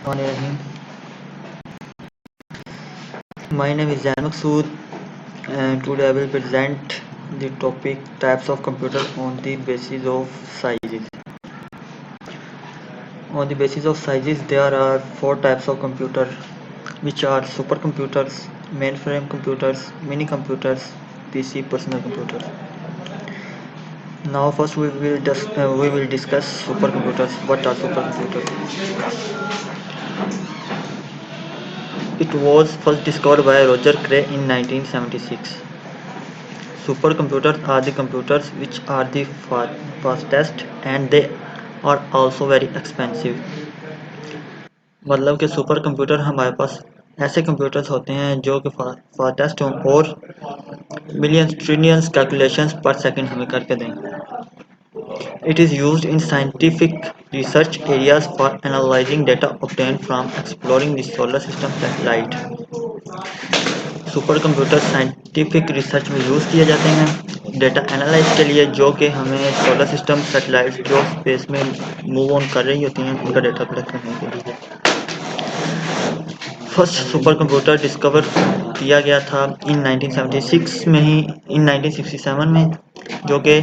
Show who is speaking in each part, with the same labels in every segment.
Speaker 1: Bismillahirrahmanirrahim. My name is Zain Maksud and today I will present the topic types of computers on the basis of sizes. On the basis of sizes there are four types of computers which are supercomputers, mainframe computers, mini computers, PC personal computers. Now first we will discuss supercomputers. What are supercomputers? It was first discovered by Roger Cray in 1976. Supercomputers are the computers which are the fastest and they are also very expensive. मतलब कि super computer हमारे पास ऐसे computers होते हैं जो कि fastest हों और millions trillions calculations per second हमें करके दें. It is used in scientific research areas for analyzing data obtained from exploring the solar system satellite. Super computer scientific research में यूज़ किए जाते हैं डेटा एनालाइज के लिए जो कि हमें सोलर सिस्टम सैटेलाइट जो स्पेस में मूव ऑन कर रही होती हैं उनका डेटा कलेक्ट करने के लिए. फर्स्ट सुपर कंप्यूटर डिस्कवर किया गया था इन 1976 में ही इन 1967 में जो कि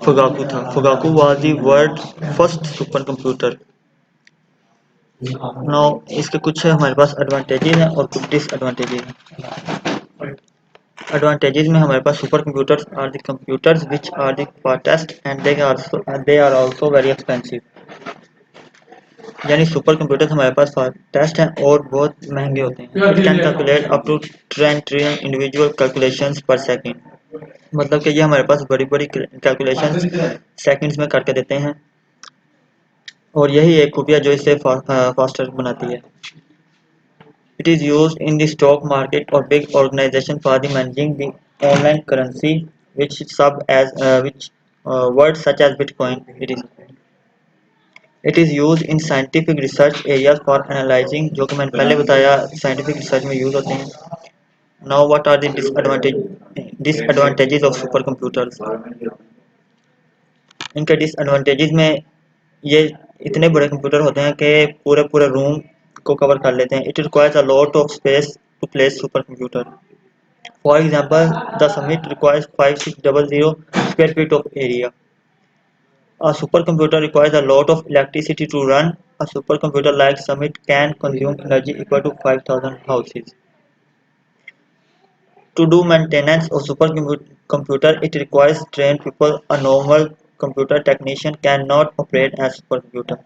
Speaker 1: फुगाकू था. Fugaku was the world first super computer. Now इसके कुछ हमारे पास एडवांटेजेस हैं और कुछ डिसएडवांटेजेस हैं. एडवांटेजेस में हमारे पास super computers are the computers which are the fastest and they are also very expensive. यानी सुपर कंप्यूटर्स हमारे पास फास्टेस्ट हैं और बहुत महंगे होते हैं. It can calculate up to 10 trillion individual calculations per second. मतलब कि ये हमारे पास बड़ी बड़ी कैलकुलेशंस सेकंड्स में करके देते हैं और यही एक खूबिया जो इसे फास्टर बनाती है. It is used in the stock market or big organization for the managing the online currency, which words such as Bitcoin. It is used in scientific research areas for analyzing, जो कि मैंने पहले बताया scientific research में use होते हैं. Now what are the disadvantages of supercomputers? इनके disadvantages में ये इतने बड़े कंप्यूटर होते हैं कि पूरे पूरे रूम को कवर कर लेते हैं. It requires a lot of space to place supercomputer. For example, the Summit requires 5600 square feet of area. A supercomputer requires a lot of electricity to run. A supercomputer like Summit can consume energy equal to 5,000 houses. To do maintenance of supercomputer, it requires trained people. A normal computer technician cannot operate a supercomputer.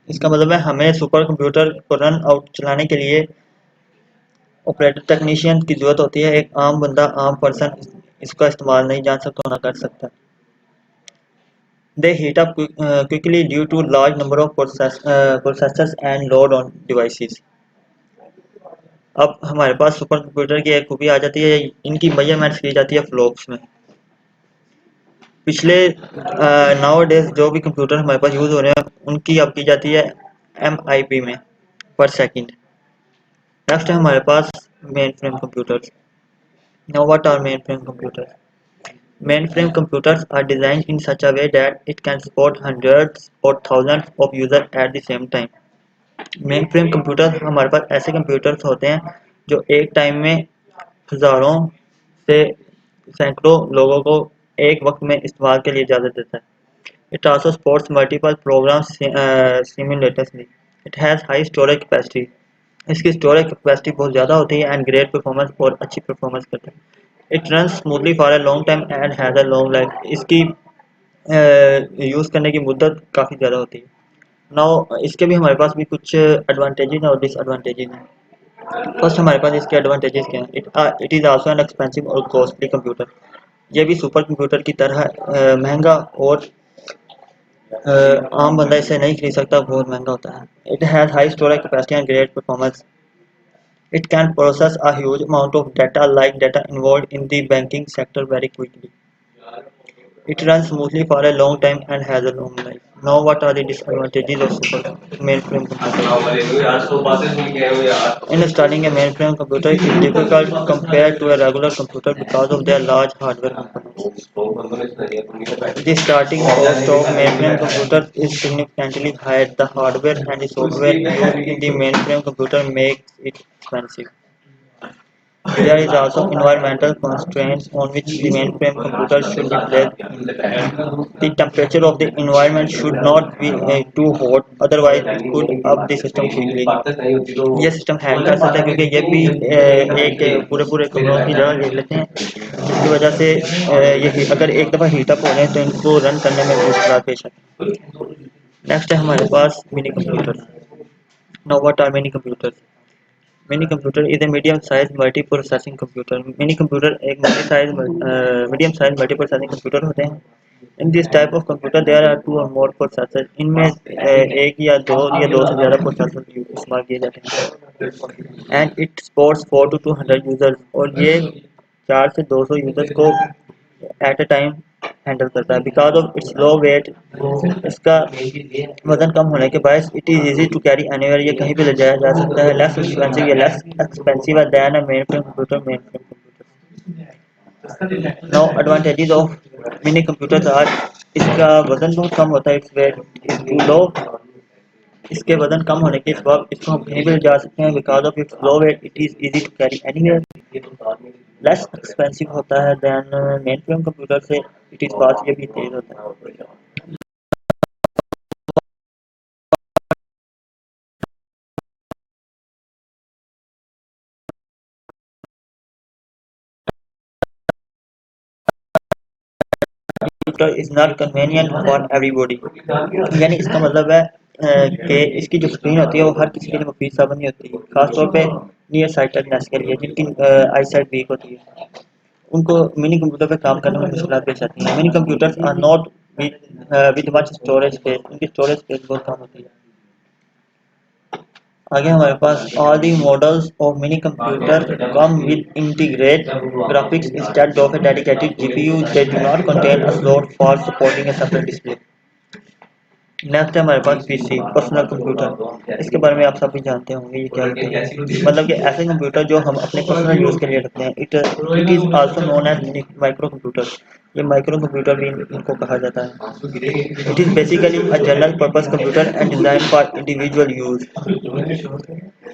Speaker 1: इसका मतलब है हमें super computer को run out चलाने के लिए operator technician की ज़रूरत होती है. एक आम बंदा आम पर्सन इसका इस्तेमाल नहीं जान सकता ना कर सकता. They heat up quickly due to large number of processors and load on devices. अब हमारे पास सुपर कंप्यूटर की एक खूबी आ जाती है. इनकी मेजरमेंट्स की जाती है फ्लॉप्स में. पिछले नाउ डेज जो भी कंप्यूटर हमारे पास यूज़ हो रहे हैं उनकी अब की जाती है MIP में पर सेकंड. नेक्स्ट है हमारे पास main frame computers. Now what are main frame computers? Mainframe computers are designed in such a way that it can support hundreds or thousands of users at the same time. Mainframe computers हमारे पास ऐसे computers होते हैं जो एक time में हज़ारों से सैकड़ों लोगों को एक वक्त में इस्तेमाल के लिए इजाज़त देता है. It also supports multiple programs simultaneously. It has high storage capacity. इसकी स्टोरेज कैपेसिटी बहुत ज़्यादा होती है एंड ग्रेट परफॉर्मेंस और अच्छी परफॉर्मेंस करता है. It run smoothly for a long time and has a long life. इसकी यूज़ करने की मुद्दत काफ़ी ज़्यादा होती है. नाउ इसके भी हमारे पास भी कुछ एडवांटेजेस और डिसएडवांटेजेस हैं. फर्स्ट हमारे पास इसके एडवांटेजेस क्या हैं? It is also an expensive और कॉस्टली कंप्यूटर. ये भी सुपर कंप्यूटर की तरह महंगा और आम बंदा इसे नहीं खरीद सकता. बहुत महंगा होता है. It has high storage capacity and great performance. It can process a huge amount of data like data involved in the banking sector very quickly. It runs smoothly for a long time and has a long life. Now, what are the disadvantages of super mainframe computers? In starting a mainframe computer, it is difficult compared to a regular computer because of their large hardware components. The starting cost of mainframe computers is significantly higher. The hardware and the software used in the mainframe computer makes it expensive. There is also environmental constraints on which the mainframe computer should be placed. The temperature of the environment should not be too hot, otherwise it could up the system quickly. ये system hang कर सकता है क्योंकि ये भी एक पूरे पूरे कमरों की जगह ले लेते हैं जिसकी वजह से ये अगर एक दफ़ा हीटअप हो जाए तो इनको रन करने में मुश्किल पेश आती है। नेक्स्ट है हमारे पास mini computer. Now what are mini computer? Mini computer is a medium size multi processing computer. Mini computer एक medium size multi processing computer होते हैं। In this type of computer there are two or more processor. इनमें एक या दो से ज़्यादा processor इस्तेमाल किए जाते हैं। And it supports 4 to 200 users और ये 4 से 200 यूजर्स को एट अ टाइम हैंडल करता है। Because of its low weight, इसका वजन कम होने के बायस it is easy to carry anywhere, ये कहीं भी ले जाया जा सकता है। लेस एक्सपेंसिव, ये less expensive than a main frame computer. Now advantages of mini computers are, इसका वजन बहुत कम होता है, its weight is too low. इसके वजन कम होने के सबब इसको हम कहीं भी ले जा सकते हैं। Because of its low weight it is easy to carry anywhere. Less expensive होता है दैन मेन फ्रेम कंप्यूटर से, इट इज फास्ट, ये भी तेज होता है। Computer is not convenient for everybody. यानी इसका मतलब है कि इसकी जो स्क्रीन होती है वो हर किसी के लिए मुफीद साबित नहीं होती, खासतौर पे नियर साइटेडनेस के लिए, जिनकी आई साइट वीक होती है, उनको मिनी कंप्यूटर पे काम करने में मुश्किल पेश आती हैं। Mini computers are not with much storage space, उनकी स्टोरेज स्पेस बहुत कम होती है। आगे हमारे पास all the models of mini computer come with integrate graphics instead of a dedicated GPU, they do not contain a slot for supporting a separate display। Next है हमारे पास पीसी, पर्सनल कंप्यूटर। इसके बारे में आप सभी जानते होंगे ये क्या होते हैं। मतलब कि ऐसे कंप्यूटर जो हम अपने पर्सनल यूज़ के लिए रखते हैं। It is also known as micro computer. ये माइक्रो कंप्यूटर भी इनको कहा जाता है। It is basically a general purpose computer and design for individual use.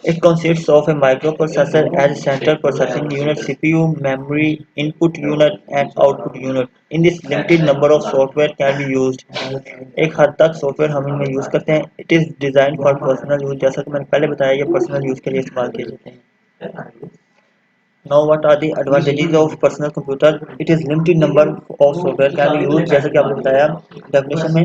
Speaker 1: It consists of a microprocessor as a central processing unit, CPU, memory, input unit, and output unit. In this, limited number of software can be used। एक हद तक software हम इनमें use करते हैं। It is design for personal use, जैसा कि मैंने पहले बताया, ये पर्सनल यूज़ के लिए इस्तेमाल किए जाते हैं। Now what are the advantages of personal computer? It is limited number of software can be used, जैसा कि आपने बताया डेफिनेशन में,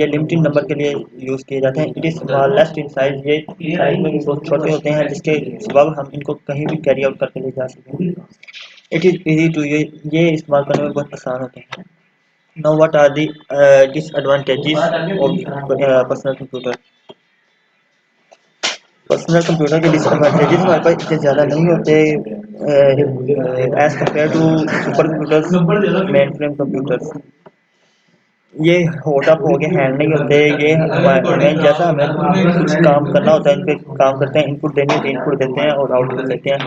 Speaker 1: ये लिमिटेड नंबर के लिए यूज़ किए जाते हैं। It is smallest in size, ये साइज में भी बहुत छोटे होते हैं जिसके सबब हम इनको कहीं भी कैरी आउट करके ले जा सकते हैं। इट इज़ इजी टू, ये इस्तेमाल करने में बहुत आसान होते हैं। Now what are the disadvantages of personal computer? Personal computer के डिसएडवांटेजेस हमारे पास इतने ज़्यादा नहीं होते as compare to super computers, main frame computers. ये होट अप हो गए, हैंग नहीं होते। ये हमें जैसा हमें कुछ काम करना होता है इन पे काम करते हैं, इनपुट देनी होती है, इनपुट देते हैं और आउटपुट देते हैं।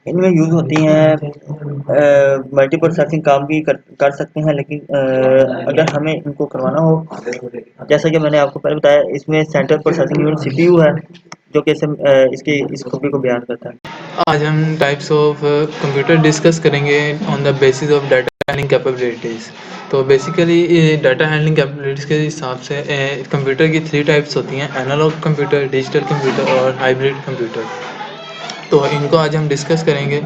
Speaker 1: इनमें यूज़ होती हैं मल्टी प्रोसेसिंग काम भी कर सकते हैं, लेकिन अगर हमें इनको करवाना हो, जैसा कि मैंने आपको पहले बताया, इसमें सेंट्रल प्रोसेसिंग यूनिट सीपीयू है जो कि इसकी इस कॉपी को बयान करता है।
Speaker 2: आज हम टाइप्स ऑफ कंप्यूटर डिस्कस करेंगे on the basis of data handling capabilities. तो बेसिकली डाटा हैंडलिंग कैपेबिलिटीज़ के हिसाब से कंप्यूटर की 3 टाइप्स होती हैं, एनालॉग कंप्यूटर, डिजिटल कंप्यूटर और हाइब्रिड कंप्यूटर। तो इनको आज हम डिस्कस करेंगे।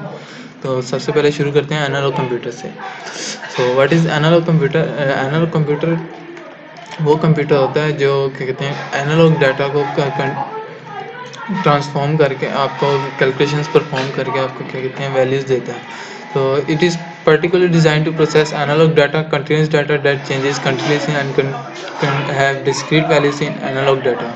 Speaker 2: तो सबसे पहले शुरू करते हैं एनालॉग कंप्यूटर से। So what is analog computer? Analog computer वो कंप्यूटर होता है जो क्या कहते हैं एनालॉग डाटा को ट्रांसफॉर्म करके आपको कैलकुलेशंस परफॉर्म करके आपको क्या कहते हैं वैल्यूज़ देता है। तो it is particularly designed to process analog data, continuous data that changes continuously and can have discrete values in analog data।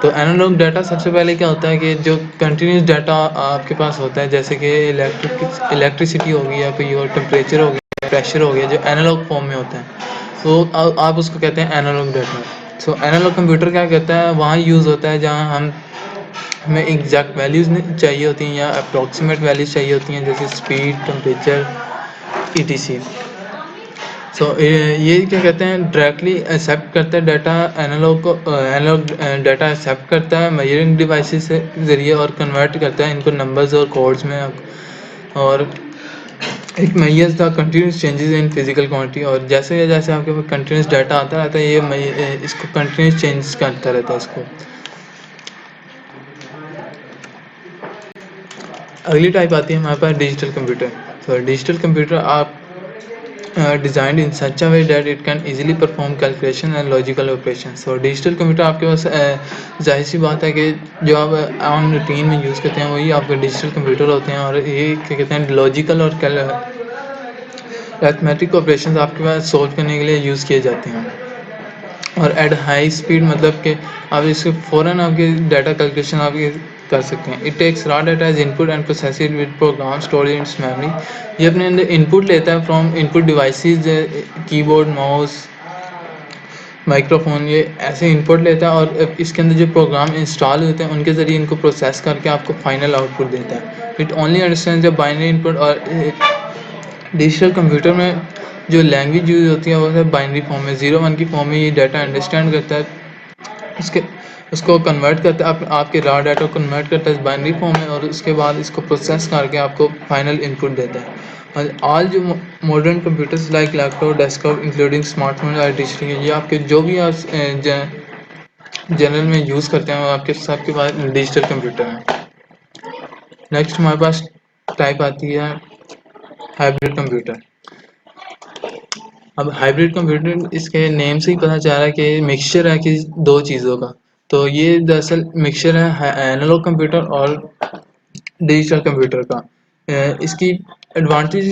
Speaker 2: तो एनालॉग डाटा सबसे पहले क्या होता है कि जो कंटिन्यूस डाटा आपके पास होता है, जैसे कि इलेक्ट्रिसिटी होगी या कोई और टेम्परेचर हो गया प्रेशर हो गया, जो एनालॉग फॉर्म में होता है, तो आप उसको कहते हैं एनालॉग डाटा। सो एनालॉग कंप्यूटर क्या करता है, वहाँ यूज़ होता है जहाँ हमें एग्जैक्ट वैल्यूज़ चाहिए होती हैं या अप्रॉक्सीमेट वैल्यूज़ चाहिए होती हैं, जैसे स्पीड, टेम्परेचर, ईटीसी। सो ये क्या कहते हैं, डायरेक्टली एक्सेप्ट करता है डाटा, एनालॉग डाटा एक्सेप्ट करता है मेजरिंग डिवाइसेस के ज़रिए और कन्वर्ट करता है इनको नंबर्स और कोड्स में, और एक measures the continuous changes in physical quantity. और जैसे जैसे आपके पास कंटिन्यूस डाटा आता रहता है, ये इसको कंटिन्यूस चेंज करता रहता है इसको। अगली टाइप आती है हमारे पास डिजिटल कंप्यूटर। तो डिजिटल कंप्यूटर आप designed in such a way that it can easily perform calculation and logical operations। so digital computer आपके पास जाहिर सी बात है कि जो आप आम रूटीन में यूज़ करते हैं वही आपके डिजिटल कंप्यूटर होते हैं, और ये क्या कहते हैं लॉजिकल और अरिथमेटिक ऑपरेशंस आपके पास सोल्व करने के लिए यूज़ किए जाते हैं। और एट हाई स्पीड मतलब कि आप इसके फ़ौरन आपके डाटा कैलकुलेशन आप ये कर सकते हैं। It takes raw data as input and process it with program stored in its memory. ये अपने अंदर इनपुट लेता है from input devices, keyboard, mouse, microphone, ये ऐसे इनपुट लेता है और इसके अंदर जो प्रोग्राम इंस्टॉल होते हैं उनके ज़रिए इनको प्रोसेस करके आपको फाइनल आउटपुट देता है। It only understand the binary input. और डिजिटल कंप्यूटर में जो लैंग्वेज यूज़ होती है वो है बाइनरी फॉर्म में, 0 1 की फॉर्म में ये डाटा अंडरस्टैंड करता है, उसके उसको कन्वर्ट करता है, आपके रॉ डाटा को कन्वर्ट करता है बाइनरी फॉर्म में, और उसके बाद इसको प्रोसेस करके आपको फाइनल इनपुट देता है। और ऑल जो modern computers like laptop, desktop including smartphone और डिजिटल, ये आपके जो भी आप जनरल में यूज़ करते हैं वो आपके सबके पास डिजिटल कंप्यूटर है। नेक्स्ट हमारे पास टाइप आती है हाइब्रिड कंप्यूटर। अब हाइब्रिड कंप्यूटर इसके नेम से ही पता चल रहा है कि मिक्सचर है कि दो चीज़ों का। तो ये दरअसल मिक्सचर है एनालॉग कंप्यूटर और डिजिटल कंप्यूटर का। इसकी एडवांटेज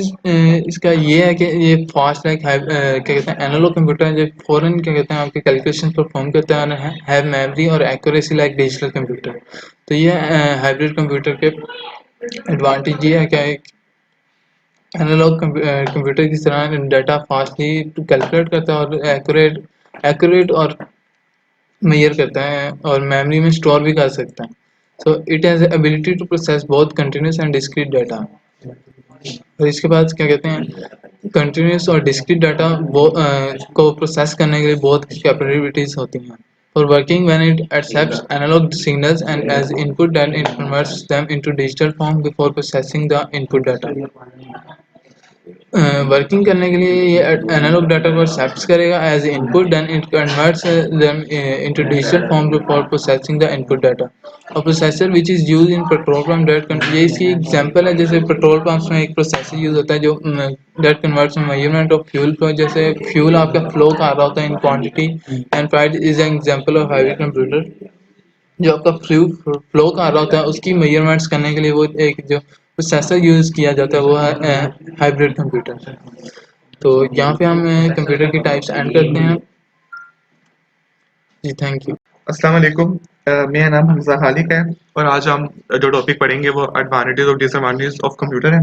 Speaker 2: इसका ये है कि ये फास्ट है, क्या कहते हैं एनालॉग कंप्यूटर है जो फ़ौरन क्या कहते हैं आपके कैलकुलेशन परफॉर्म करता है, हैव मेमोरी और एक्यूरेसी लाइक डिजिटल कंप्यूटर। तो ये हाइब्रिड कंप्यूटर के एडवांटेज ये है क्या, एनालॉग कंप्यूटर की तरह डाटा फास्टली कैलकुलेट करता है और एक्यूरेट और मेजर करता है और मेमोरी में स्टोर भी कर सकता है। So it has ability to process both continuous and discrete data. और इसके बाद क्या कहते हैं कंटिन्यूस और डिस्क्रीट डाटा को प्रोसेस करने के लिए बहुत कैपेबिलिटीज होती हैं। For working when it accepts analog signals and as input, then it converts them into digital form before processing the input data। Working करने के लिए ये एनालॉग डाटा को एक्सेप्ट करेगा as input, then it converts them into digital form for processing the input data. और processor which is use in petrol pump डेट, ये इसकी एग्जांपल है, जैसे पेट्रोल पंप्स में एक प्रोसेसर यूज होता है जो that converts measurement of fuel flow, जैसे फ्यूल आपका फ्लो कर रहा होता है in quantity, and pride is an example of hybrid computer. जो आपका फ्लो कर रहा होता है उसकी मेजरमेंट्स करने के लिए वो एक जो प्रोसेसर यूज़ किया जाता है वो है हाइब्रिड कंप्यूटर। तो यहाँ पे हम कंप्यूटर की टाइप्स एंड करते हैं जी। Thank you.
Speaker 3: अस्सलाम वालेकुम। मेरा नाम हमजा खालिक है और आज हम जो टॉपिक पढ़ेंगे वो एडवांटेजेस और डिसएडवांटेजेस ऑफ कंप्यूटर है।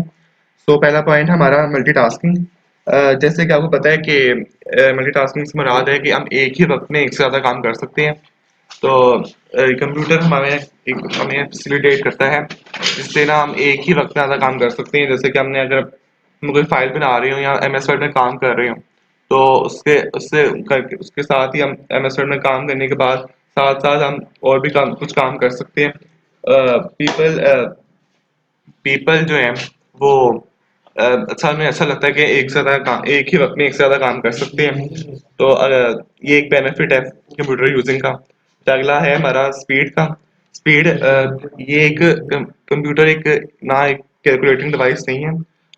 Speaker 3: तो पहला पॉइंट हमारा मल्टीटास्किंग। जैसे कि आपको पता है कि मल्टीटास्किंग से मुराद है कि हम एक ही वक्त में एक से ज़्यादा काम कर सकते हैं। तो कंप्यूटर हमें फैसिलिटेट करता है जिससे ना हम एक ही वक्त में ज़्यादा काम कर सकते हैं। जैसे कि हमने अगर हम कोई फाइल बना रहे हो या MS वर्ड में काम कर रहे हो तो उसके साथ ही हम MS वर्ड में काम करने के बाद साथ साथ हम और भी कुछ काम कर सकते हैं। पीपल पीपल जो हैं वो हमें ऐसा लगता है कि एक ही वक्त में एक से ज़्यादा काम कर सकते हैं। तो ये एक बेनिफिट है कंप्यूटर यूजिंग का। तो अगला है हमारा स्पीड का। स्पीड ये एक कंप्यूटर एक ना एक कैलकुलेटिंग डिवाइस नहीं है,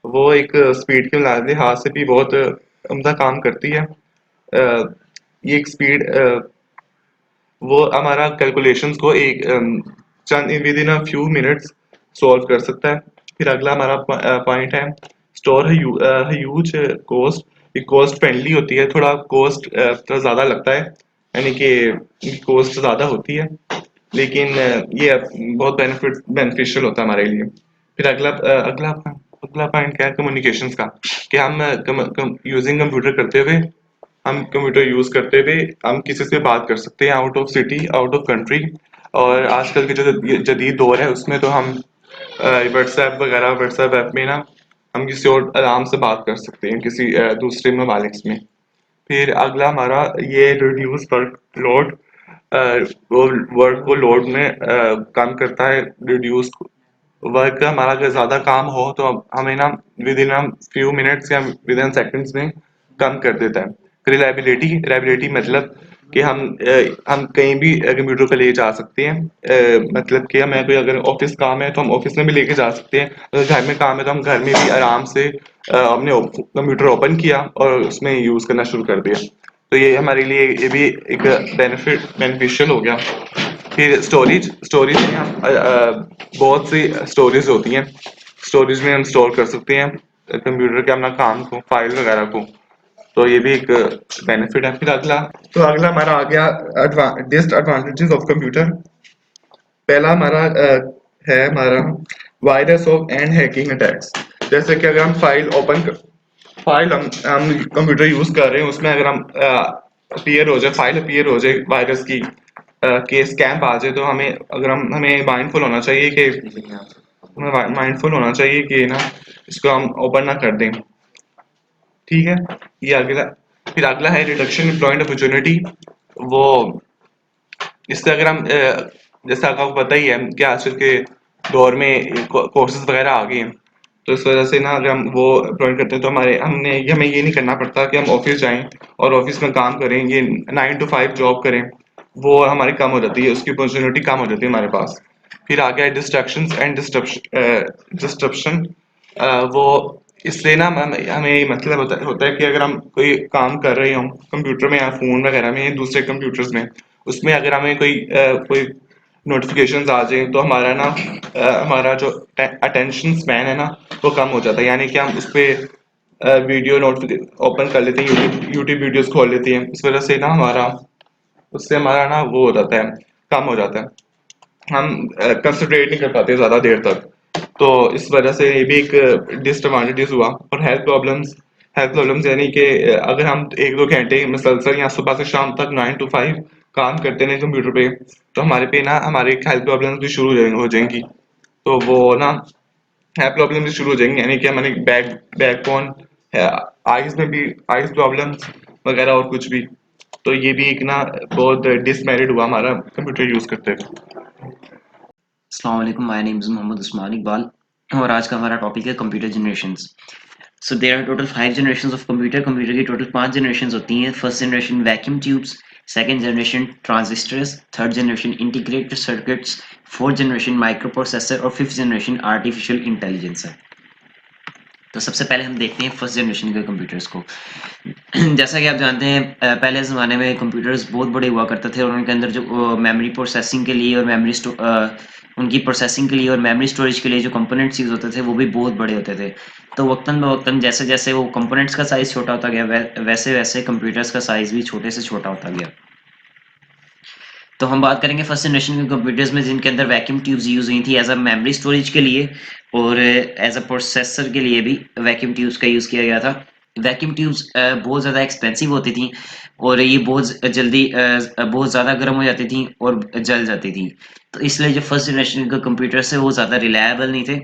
Speaker 3: वो एक स्पीड के लिहाज से भी बहुत उम्दा काम करती है। ये एक स्पीड वो हमारा कैलकुलेशंस को एक चंद within a few minutes solve कर सकता है। फिर अगला हमारा पॉइंट है स्टोर ह्यूज कॉस्ट। ये कॉस्ट फ्रेंडली होती है, थोड़ा कॉस्ट ज़्यादा लगता है, यानी कि कॉस्ट ज़्यादा होती है, लेकिन ये बहुत बेनिफिशियल होता है हमारे लिए। फिर अगला अगला पॉइंट क्या है कम्युनिकेशंस का, कि हम यूजिंग कंप्यूटर करते हुए, हम कंप्यूटर यूज करते हुए हम किसी से बात कर सकते हैं out of city, out of country. और आजकल के जो ये जदीद दौर है उसमें तो हम व्हाट्सएप वगैरह, व्हाट्सएप ऐप में ना हम किसी और आराम से बात कर सकते हैं किसी दूसरे ममालिक में। फिर अगला हमारा ये रिड्यूस वर्क लोड, वो वर्क को लोड में कम करता है। रिड्यूस वर्क का हमारा अगर ज़्यादा काम हो तो हमें ना विद इन फ्यू मिनट्स या विद इन सेकंड्स में कम कर देता है। रिलायबिलिटी, रिलायबिलिटी मतलब कि हम कहीं भी कंप्यूटर को ले जा सकते हैं। मतलब कि हमें कोई अगर ऑफिस काम है तो हम ऑफिस में भी लेके जा सकते हैं, अगर घर में काम है तो हम घर में भी आराम से हमने कंप्यूटर ओपन किया और उसमें यूज़ करना शुरू कर दिया। तो ये हमारे लिए ये भी एक बेनिफिशियल हो गया। फिर स्टोरेज, स्टोरेज में हम बहुत सी स्टोरेज होती हैं, स्टोरेज में हम स्टोर कर सकते हैं कंप्यूटर के अपना काम को, फाइल वगैरह को। तो ये भी एक बेनिफिट है। फिर अगला हमारा आ गया डिसएडवांटेजेस ऑफ कंप्यूटर। पहला हमारा है हमारा virus of and hacking attacks. जैसे कि अगर हम फाइल हम कंप्यूटर यूज कर रहे हैं, उसमें अगर हम अपीयर हो जाए, फाइल अपीयर हो जाए वायरस की के स्कैम आ जाए, तो हमें माइंडफुल होना चाहिए कि ना इसको हम ओपन ना कर दें। ठीक है, ये अगला। फिर अगला है रिडक्शन इन एम्प्लॉयमेंट अपॉर्चुनिटी। वो इससे अगर हम जैसा आपको पता ही है कि आजकल के दौर में कोर्सेज वगैरह आ गए हैं, तो इस वजह से ना अगर हम वो एम्प्लॉय करते हैं तो हमें ये नहीं करना पड़ता कि हम ऑफिस जाएं और ऑफिस में काम करें, ये 9 to 5 जॉब करें। वो हमारी कम हो जाती है, उसकी अपॉर्चुनिटी कम हो जाती है हमारे पास। फिर आ गया डिस्ट्रैक्शंस एंड डिस्ट्रप्शन। वो इससे ना हमें ये मतलब होता है कि अगर हम कोई काम कर रहे हों कंप्यूटर में या फ़ोन वगैरह में या दूसरे कंप्यूटर्स में, उसमें अगर हमें कोई नोटिफिकेशंस आ जाए तो हमारा जो अटेंशन स्पैन है ना वो कम हो जाता है। यानी कि हम उस पर वीडियो नोटिफिकेशन ओपन कर लेते हैं, यूट्यूब वीडियोस खोल लेते हैं। इस वजह से ना हमारा ना वो हो जाता है, कम हो जाता है, हम कंसंट्रेट नहीं कर पाते ज़्यादा देर तक। तो इस वजह से ये भी एक डिसएडवांटेज हुआ। और हेल्थ प्रॉब्लम्स यानी कि अगर हम 1-2 घंटे मुसलसल या सुबह से शाम तक 9 to 5 काम करते हैं कंप्यूटर पे, तो हमारे पे ना हमारे हेल्थ प्रॉब्लम्स भी शुरू हो जाएंगी। तो वो ना हेल्थ प्रॉब्लम भी शुरू हो जाएंगी, यानी कि हमारे बैकबोन, आइज में भी आइज प्रॉब्लम्स वगैरह और कुछ भी। तो ये भी एक ना बहुत डिसमेरिट हुआ हमारा कंप्यूटर यूज करते हुए।
Speaker 4: अस्सलाम वालेकुम, my name is Mohammad Usman Iqbal और आज का हमारा टॉपिक है computer generations. So there are total 5 generations of computer. Computer की टोटल 5 जनरेशंस होती हैं। First generation vacuum tubes, second generation transistors, third generation integrated circuits, fourth generation micro processor और fifth generation artificial intelligence है। तो सबसे पहले हम देखते हैं फर्स्ट जनरेशन के कंप्यूटर्स को। जैसा कि आप जानते हैं पहले ज़माने में कंप्यूटर्स बहुत बड़े हुआ करते थे और उनके अंदर जो मेमोरी प्रोसेसिंग के लिए और उनकी प्रोसेसिंग के लिए और मेमोरी स्टोरेज के लिए जो कंपोनेंट्स यूज़ होते थे वो भी बहुत बड़े होते थे। तो वक्तन बवक्तन जैसे जैसे वो कंपोनेंट्स का साइज़ छोटा होता गया वैसे वैसे कंप्यूटर्स का साइज़ भी छोटे से छोटा होता गया। तो हम बात करेंगे फर्स्ट जनरेशन के कंप्यूटर्स में जिनके अंदर वैक्यूम ट्यूब्स यूज़ हुई थी एज अ मेमोरी स्टोरेज के लिए और एज अ प्रोसेसर के लिए भी वैक्यूम ट्यूब्स का यूज़ किया गया था। वैक्यूम ट्यूब्स बहुत ज़्यादा एक्सपेंसिव होती थी और ये बहुत जल्दी बहुत ज़्यादा गर्म हो जाती थी और जल जाती थी। तो इसलिए जो फर्स्ट जनरेशन के कंप्यूटर्स है वो ज़्यादा रिलायबल नहीं थे।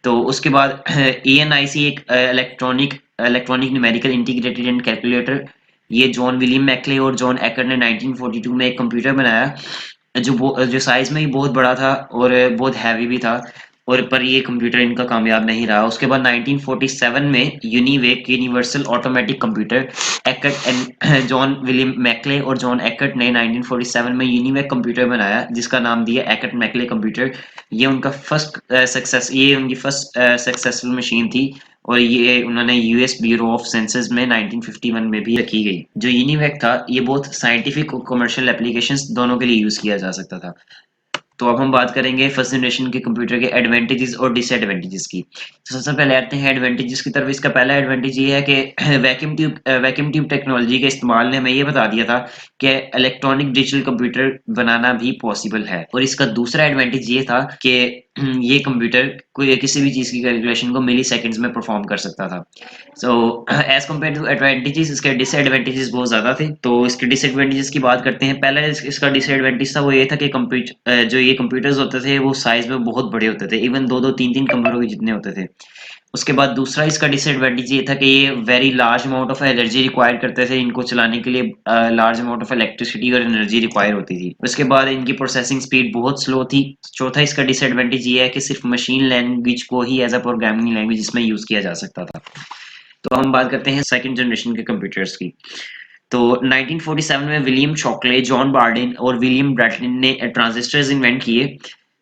Speaker 4: तो उसके बाद ENIC एक electronic numerical integrated and calculator, ये जॉन विलियम मैकले और जॉन एकर्ड ने 1942 में एक कंप्यूटर बनाया जो साइज में ही बहुत बड़ा था और बहुत हैवी भी था और पर ये कंप्यूटर इनका कामयाब नहीं रहा। उसके बाद 1947 में UNIVAC universal automatic computer, Eckert and John William McClay और जॉन एकर्ट ने 1947 में यूनिवेक कंप्यूटर बनाया जिसका नाम दिया एकर्ट मैकले कंप्यूटर। ये उनकी फर्स्ट सक्सेसफुल मशीन थी और ये उन्होंने यूएस ब्यूरो ऑफ सेंसस में 1951 में भी रखी गई। जो यूनिवेक था ये बहुत साइंटिफिक और कमर्शियल एप्लीकेशंस दोनों के लिए यूज किया जा सकता था। तो अब हम बात करेंगे फर्स्ट जनरेशन के कंप्यूटर के एडवांटेजेस और डिसएडवांटेजेस की। तो सबसे पहले आते हैं एडवांटेजेस की तरफ। इसका पहला एडवांटेज ये है कि वैक्यूम ट्यूब टेक्नोलॉजी के इस्तेमाल ने हमें ये बता दिया था कि इलेक्ट्रॉनिक डिजिटल कंप्यूटर बनाना भी पॉसिबल है। और इसका दूसरा एडवांटेज ये था कि ये कंप्यूटर कोई किसी भी चीज़ की कैलकुलेशन को मिली सेकेंड्स में परफॉर्म कर सकता था। So as compare to advantages, इसके डिसएडवांटेजेस बहुत ज़्यादा थे। तो इसके डिसएडवांटेजेस की बात करते हैं। पहला इसका डिसएडवांटेज था वो ये था कि जो ये कंप्यूटर्स होते थे वो साइज में बहुत बड़े होते थे, इवन दो दो तीन तीन कंप्यूटर के जितने होते थे। उसके बाद दूसरा इसका डिसएडवांटेज ये था कि ये very large amount of energy require करते थे, इनको चलाने के लिए लार्ज अमाउंट ऑफ इलेक्ट्रिसिटी और एनर्जी रिक्वायर होती थी। उसके बाद इनकी प्रोसेसिंग स्पीड बहुत स्लो थी। चौथा इसका डिसएडवांटेज ये है कि सिर्फ मशीन लैंग्वेज को ही एज अ प्रोग्रामिंग लैंग्वेज इसमें यूज किया जा सकता था। तो हम बात करते हैं सेकंड जनरेशन के कंप्यूटर्स की। तो 1947 में विलियम शॉकले, जॉन बार्डिन और विलियम ब्रैटलिन ने ट्रांजिस्टर्स इन्वेंट किए।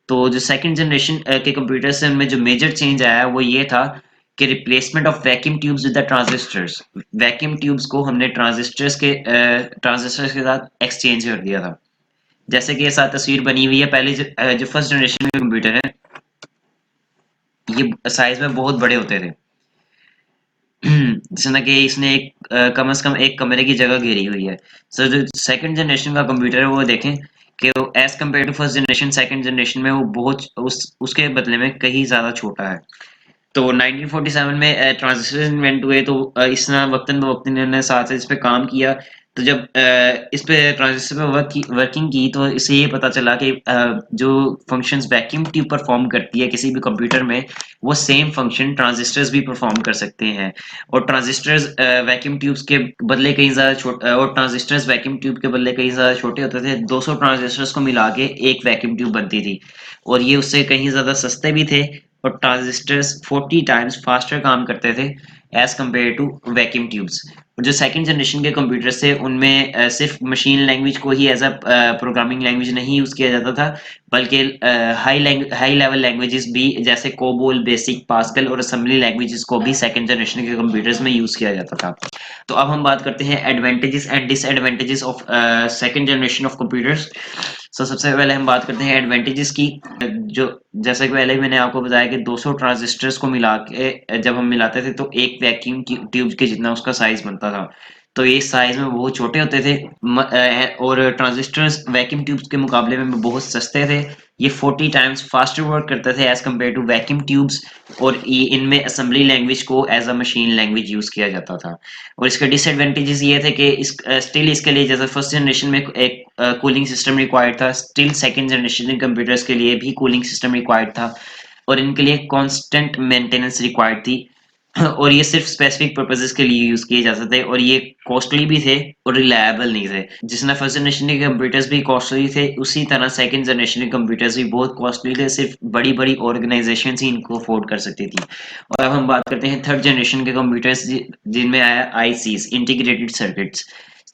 Speaker 4: तो जो सेकंड जनरेशन के कंप्यूटर्स हैं उनमें जो मेजर चेंज आया वो ये था कि replacement of vacuum tubes with the transistors. Vacuum tubes को हमने ट्रांजिस्टर्स के साथ एक्सचेंज कर दिया था। जैसे कि ये साथ तस्वीर बनी हुई है। पहले जो फर्स्ट जनरेशन के कंप्यूटर है ये साइज में बहुत बड़े होते थे। जैसे ना कि इसने कम से कम एक कमरे की जगह घेरी हुई है। सो जो सेकंड जनरेशन का कंप्यूटर है वो देखें कि वो as compare to first generation, second generation में वो बहुत उसके बदले में कहीं ज़्यादा छोटा है। तो 1947 में ट्रांजिस्टर इन्वेंट हुए। तो इसने वक्तन बवक्तन इन्होंने साथ इस पे काम किया। तो जब इस पे ट्रांजिस्टर पे वर्किंग की तो इससे ये पता चला कि जो फंक्शंस वैक्यूम ट्यूब परफॉर्म करती है किसी भी कंप्यूटर में, वो सेम फंक्शन ट्रांजिस्टर्स भी परफॉर्म कर सकते हैं। और ट्रांजिस्टर्स वैक्यूम ट्यूब्स के बदले कहीं ज़्यादा छोटे, और ट्रांजिस्टर्स वैक्यूम ट्यूब के बदले कहीं ज़्यादा छोटे होते थे। 200 ट्रांजिस्टर्स को मिला के एक वैक्यूम ट्यूब बनती थी, और ये उससे कहीं ज़्यादा सस्ते भी थे। और ट्रांजिस्टर्स 40 टाइम्स फास्टर काम करते थे as compare to vacuum tubes. और जो सेकंड जनरेशन के कंप्यूटर्स थे उनमें सिर्फ मशीन लैंग्वेज को ही एज अ प्रोग्रामिंग लैंग्वेज नहीं यूज किया जाता था, बल्कि हाई लेवल लैंग्वेजेस भी जैसे कोबोल, बेसिक, पास्कल और असेंबली लैंग्वेजेस को भी सेकंड जनरेशन के कंप्यूटर्स में यूज किया जाता था। तो अब हम बात करते हैं advantages and disadvantages of second generation of computers. So सबसे पहले हम बात करते हैं एडवांटेजेस की। जो जैसा कि पहले मैंने आपको बताया कि 200 ट्रांजिस्टर्स को मिला के जब हम मिलाते थे तो एक वैक्यूम ट्यूब के जितना उसका साइज बनता था। तो ये साइज में बहुत छोटे होते थे। और ट्रांजिस्टर्स वैक्यूम ट्यूब्स के मुकाबले में बहुत सस्ते थे। ये 40 टाइम्स फास्टर वर्क करते थे as compare to vacuum tubes. और ये इनमें असेंबली लैंग्वेज को as a machine language use किया जाता था। और इसके डिसएडवांटेजेस ये थे कि स्टिल इसके लिए जैसे फर्स्ट जनरेशन में एक कूलिंग सिस्टम रिक्वायर्ड था, स्टिल सेकंड जनरेशन कंप्यूटर्स के लिए भी कूलिंग सिस्टम रिक्वायर्ड था, और इनके लिए कांस्टेंट मेंटेनेंस रिक्वायर्ड थी। और ये सिर्फ स्पेसिफिक पर्पसेस के लिए यूज किए जाते थे, और ये कॉस्टली भी थे और रिलायबल नहीं थे। जिसने फर्स्ट जनरेशन के कंप्यूटर्स भी कॉस्टली थे, उसी तरह सेकंड जनरेशन के कंप्यूटर्स भी बहुत कॉस्टली थे। सिर्फ बड़ी बड़ी ऑर्गेनाइजेशन ही इनको अफोर्ड कर सकती थी। और अब हम बात करते हैं थर्ड जनरेशन के कंप्यूटर्स जिनमें आया आईसीज, इंटीग्रेटेड सर्किट्स।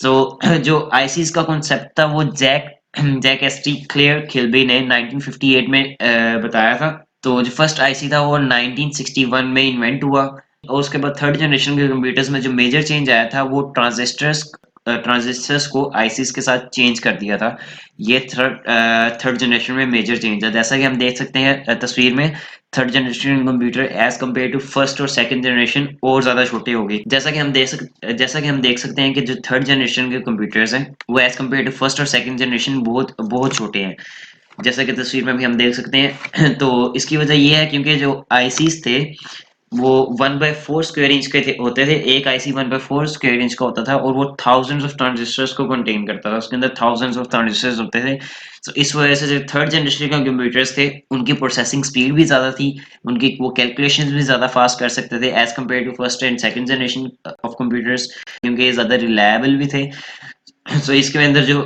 Speaker 4: तो जो आईसीज का कॉन्सेप्ट था वो जैक एसटी क्लेयर खिल्बी ने 1958 में बताया था। तो जो फर्स्ट आईसी था वो 1961 में इन्वेंट हुआ। और उसके बाद थर्ड जनरेशन के कंप्यूटर्स में जो मेजर चेंज आया था वो ट्रांजिस्टर्स को आईसीस के साथ चेंज कर दिया था। ये थर्ड जनरेशन में मेजर चेंज है। जैसा कि हम देख सकते हैं तस्वीर में, third generation computer as compare to first और सेकंड जनरेशन और ज्यादा छोटे हो गए। जैसा कि हम देख सकते हैं कि जो थर्ड जनरेशन के कंप्यूटर्स हैं वो एज कम्पेयर टू फर्स्ट और सेकंड जनरेशन बहुत बहुत छोटे हैं, जैसा कि तस्वीर में भी हम देख सकते हैं। तो इसकी वजह ये है क्योंकि जो आईसीस थे वो 1/4 स्क्वायर इंच के होते थे। एक आईसी 1/4 स्क्वायर इंच का होता था, और वो थाउजेंड्स ऑफ ट्रांजिस्टर्स को कंटेन करता था। उसके अंदर थाउजेंड्स ऑफ ट्रांजिस्टर्स होते थे। तो इस वजह से जो थर्ड जनरेशन के कंप्यूटर्स थे उनकी प्रोसेसिंग स्पीड भी ज़्यादा थी, उनकी वो कैलकुलेशंस भी ज़्यादा फास्ट कर सकते थे as compare to first and second generation of computers, क्योंकि ये ज़्यादा रिलायबल भी थे। तो इसके अंदर जो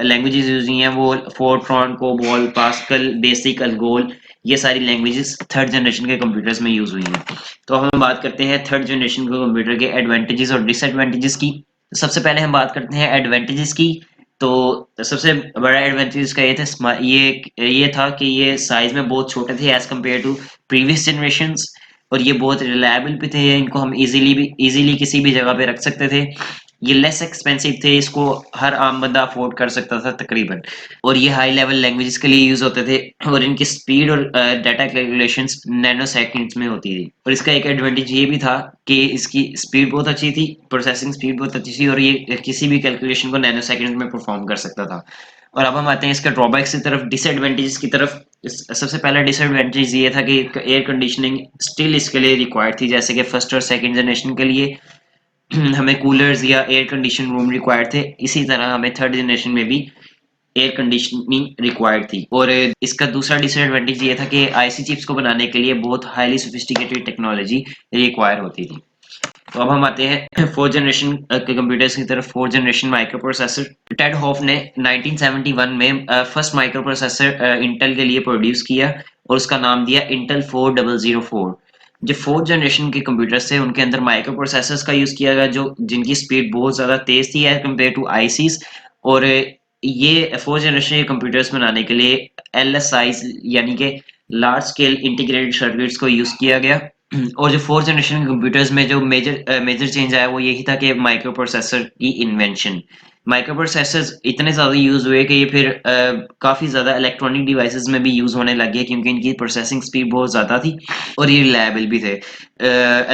Speaker 4: लैंग्वेजेस यूज हुई हैं वो फोरट्रॉन, कोबोल, पास्कल, बेसिक, अलगोल, ये सारी लैंग्वेजेस थर्ड जनरेशन के कंप्यूटर्स में यूज हुई हैं। तो हम बात करते हैं थर्ड जनरेशन के कंप्यूटर के एडवांटेजेस और डिसएडवांटेजेस की। सबसे पहले हम बात करते हैं एडवांटेजेस की। तो सबसे बड़ा एडवांटेज इसका ये था कि ये साइज में बहुत छोटे थे as compare to previous generations, और ये बहुत रिलायबल भी थे। इनको हम इजीली किसी भी जगह पे रख सकते थे। ये लेस एक्सपेंसिव थे, इसको हर आम बंदा अफोर्ड कर सकता था तकरीबन। और ये हाई लेवल लैंग्वेजेस के लिए यूज होते थे, और इनकी स्पीड और डाटा कैलकुलेशंस नैनो सेकंड्स में होती थी। और इसका एक एडवांटेज ये भी था कि इसकी स्पीड बहुत अच्छी थी, प्रोसेसिंग स्पीड बहुत अच्छी थी, और ये किसी भी कैलकुलेशन को नैनो सेकंड में परफॉर्म कर सकता था। और अब हम आते हैं इसके ड्रॉबैक्स की तरफ, डिसएडवांटेजेस की तरफ। सबसे पहला डिसएडवांटेज ये था कि एयर कंडीशनिंग स्टिल इसके लिए रिक्वायर्ड थी, जैसे कि फर्स्ट और सेकंड जनरेशन के लिए हमें कूलर्स या एयर कंडीशन रूम रिक्वायर्ड थे, इसी तरह हमें थर्ड जनरेशन में भी एयर कंडीशनिंग रिक्वायर्ड थी। और इसका दूसरा डिसएडवांटेज ये था कि आईसी चिप्स को बनाने के लिए बहुत हाईली सोफिस्टिकेटेड टेक्नोलॉजी रिक्वायर होती थी। तो अब हम आते हैं फोर्थ जनरेशन के कंप्यूटर्स की तरफ। Fourth generation micro processor, Ted Hoff ने 1971 में फर्स्ट माइक्रो प्रोसेसर इंटेल के लिए प्रोड्यूस किया और उसका नाम दिया इंटेल 4004। जो फोर्थ जनरेशन के कंप्यूटर्स थे उनके अंदर माइक्रो प्रोसेसर्स का यूज किया गया, जो जिनकी स्पीड बहुत ज्यादा तेज थी एज कम्पेयर टू आईसीस। और ये फोर्थ जनरेशन के कंप्यूटर्स बनाने के लिए एलएसआई यानी कि लार्ज स्केल इंटीग्रेटेड सर्किट्स को यूज किया गया। और जो फोर्थ जनरेशन कंप्यूटर्स में जो मेजर चेंज आया वो यही था कि माइक्रो प्रोसेसर की इन्वेंशन। माइक्रो प्रोसेसर्स इतने ज़्यादा यूज हुए कि ये फिर काफ़ी ज़्यादा इलेक्ट्रॉनिक डिवाइसेस में भी यूज होने लगे, क्योंकि इनकी प्रोसेसिंग स्पीड बहुत ज़्यादा थी और ये रिलायबल भी थे।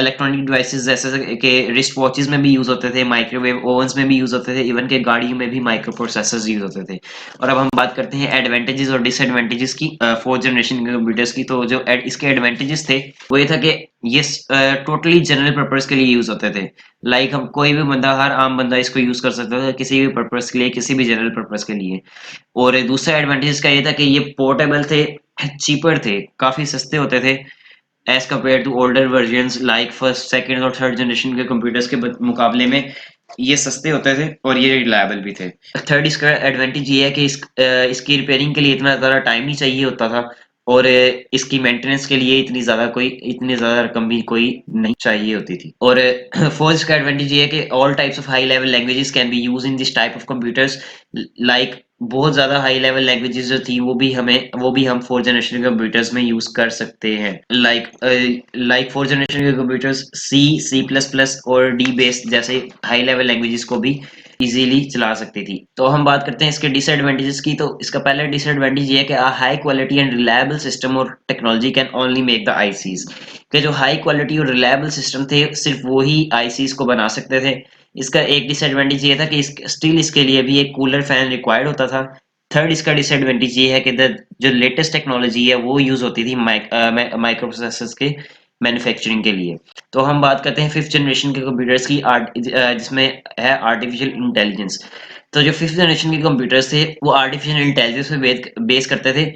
Speaker 4: इलेक्ट्रॉनिक डिवाइसेस जैसे कि रिस्ट वॉचेस में भी यूज होते थे, माइक्रोवेव ओवंस में भी यूज होते थे, इवन के गाड़ियों में भी माइक्रो प्रोसेसर्स यूज होते थे। और अब हम बात करते हैं एडवांटेजेस और डिसएडवांटेजेस की फोर्थ जनरेशन के कंप्यूटर्स की। तो जो इसके एडवांटेजेस थे वो ये था कि ये टोटली जनरल पर्पस के लिए यूज होते थे। लाइक हम कोई भी बंदा, हर आम बंदा इसको यूज कर सकता था किसी भी पर्पस के लिए, किसी भी जनरल पर्पस के लिए। और दूसरा एडवांटेज इसका ये था कि ये पोर्टेबल थे, चीपर थे, काफी सस्ते होते थे as compare to older versions like first second और थर्ड जनरेशन के कंप्यूटर्स के मुकाबले में ये सस्ते होते थे और ये रिलायबल भी थे। थर्ड इसका एडवांटेज ये है कि इसकी रिपेयरिंग के लिए इतना ज़्यादा टाइम नहीं चाहिए होता था और इसकी मेंटेनेंस के लिए इतनी ज़्यादा रकम भी कोई नहीं चाहिए होती थी। और फोर्थ का एडवांटेज ये है कि all types of high level languages can be use in this type of computers. Like बहुत ज़्यादा हाई लेवल लैंग्वेजेस जो थी वो भी हम फोर्थ जनरेशन के कंप्यूटर्स में यूज कर सकते हैं। लाइक फोर्थ जनरेशन के कंप्यूटर्स सी प्लस प्लस और डी बेस्ड जैसे हाई लेवल लैंग्वेजेस को भी इजीली चला सकती थी। तो हम बात करते हैं इसके डिसएडवांटेजेस की। तो इसका पहला डिसएडवांटेज ये है कि high quality and reliable system और technology can only make the ICs. के जो हाई क्वालिटी और रिलायबल सिस्टम थे सिर्फ वो ही आईसीज को बना सकते थे। इसका एक डिसएडवांटेज ये था कि स्टिल इसके लिए भी एक कूलर फैन रिक्वायर्ड होता था। थर्ड इसका डिसएडवांटेज ये है कि जो लेटेस्ट टेक्नोलॉजी है वो यूज होती थी माइक्रो प्रोसेसर्स के मैन्युफैक्चरिंग के लिए। तो हम बात करते हैं फिफ्थ जनरेशन के कंप्यूटर्स की जिसमें है आर्टिफिशियल इंटेलिजेंस। तो जो फिफ्थ जनरेशन के कंप्यूटर्स थे वो आर्टिफिशियल इंटेलिजेंस पे बेस करते थे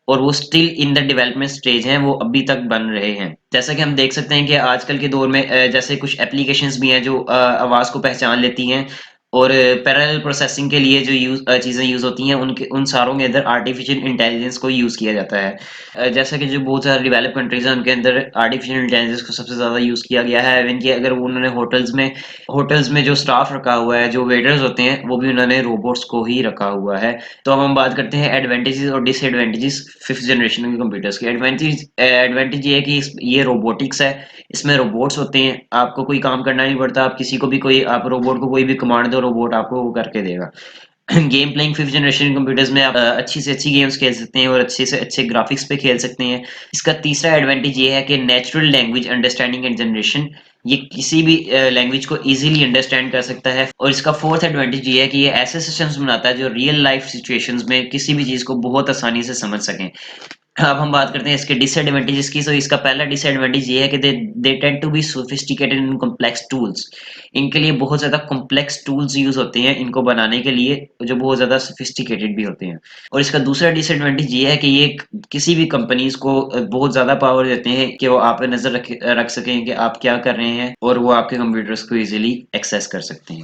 Speaker 4: और वो still in the development stage हैं, वो अभी तक बन रहे हैं। जैसा कि हम देख सकते हैं कि आजकल के दौर में जैसे कुछ एप्लीकेशंस भी हैं जो आवाज़ को पहचान लेती हैं और पैरेलल प्रोसेसिंग के लिए जो चीज़ें यूज़ होती हैं उन सारों के अंदर आर्टिफिशियल इंटेलिजेंस को यूज़ किया जाता है। जैसा कि जो बहुत सारे डेवलप कंट्रीज हैं उनके अंदर आर्टिफिशियल इंटेलिजेंस को सबसे ज़्यादा यूज़ किया गया है। इवन कि अगर उन्होंने होटल्स में जो स्टाफ रखा हुआ है, जो वेटर्स होते हैं, वो भी उन्होंने रोबोट्स को ही रखा हुआ है। तो अब हम बात करते हैं एडवांटेजेस और डिसएडवांटेजेस फिफ्थ जनरेशन के कंप्यूटर्स के। एडवांटेज ये है कि ये रोबोटिक्स है, इसमें रोबोट्स होते हैं, आपको कोई काम करना नहीं पड़ता, आप किसी को भी कोई आप रोबोट को कोई भी कमांड दो रोबोट आपको वो करके देगा। Game playing fifth generation computers में आप अच्छी से अच्छी गेम्स खेल सकते हैं और अच्छे से अच्छे ग्राफिक्स पे खेल सकते हैं। इसका तीसरा एडवांटेज ये है कि natural language understanding and generation, ये किसी भी लैंग्वेज को इजीली अंडरस्टैंड कर सकता है। और इसका फोर्थ एडवांटेज ये है कि ये ऐसे सिस्टम्स बनाता है जो रियल लाइफ सिचुएशंस में किसी भी चीज़ को बहुत आसानी से समझ सकें। अब हम बात करते हैं इसके डिसएडवांटेजेस की। तो इसका पहला डिसएडवांटेज ये है कि they tend to be sophisticated in complex tools. इनके लिए बहुत ज़्यादा कॉम्प्लेक्स टूल्स यूज़ होते हैं इनको बनाने के लिए, जो बहुत ज़्यादा सोफिस्टिकेटेड भी होते हैं। और इसका दूसरा डिसएडवांटेज ये है कि ये किसी भी कंपनीज को बहुत ज़्यादा पावर देते हैं कि वो आप पे नज़र रख सकें कि आप क्या कर रहे हैं और वो आपके कंप्यूटर्स को ईजिली एक्सेस कर सकते हैं।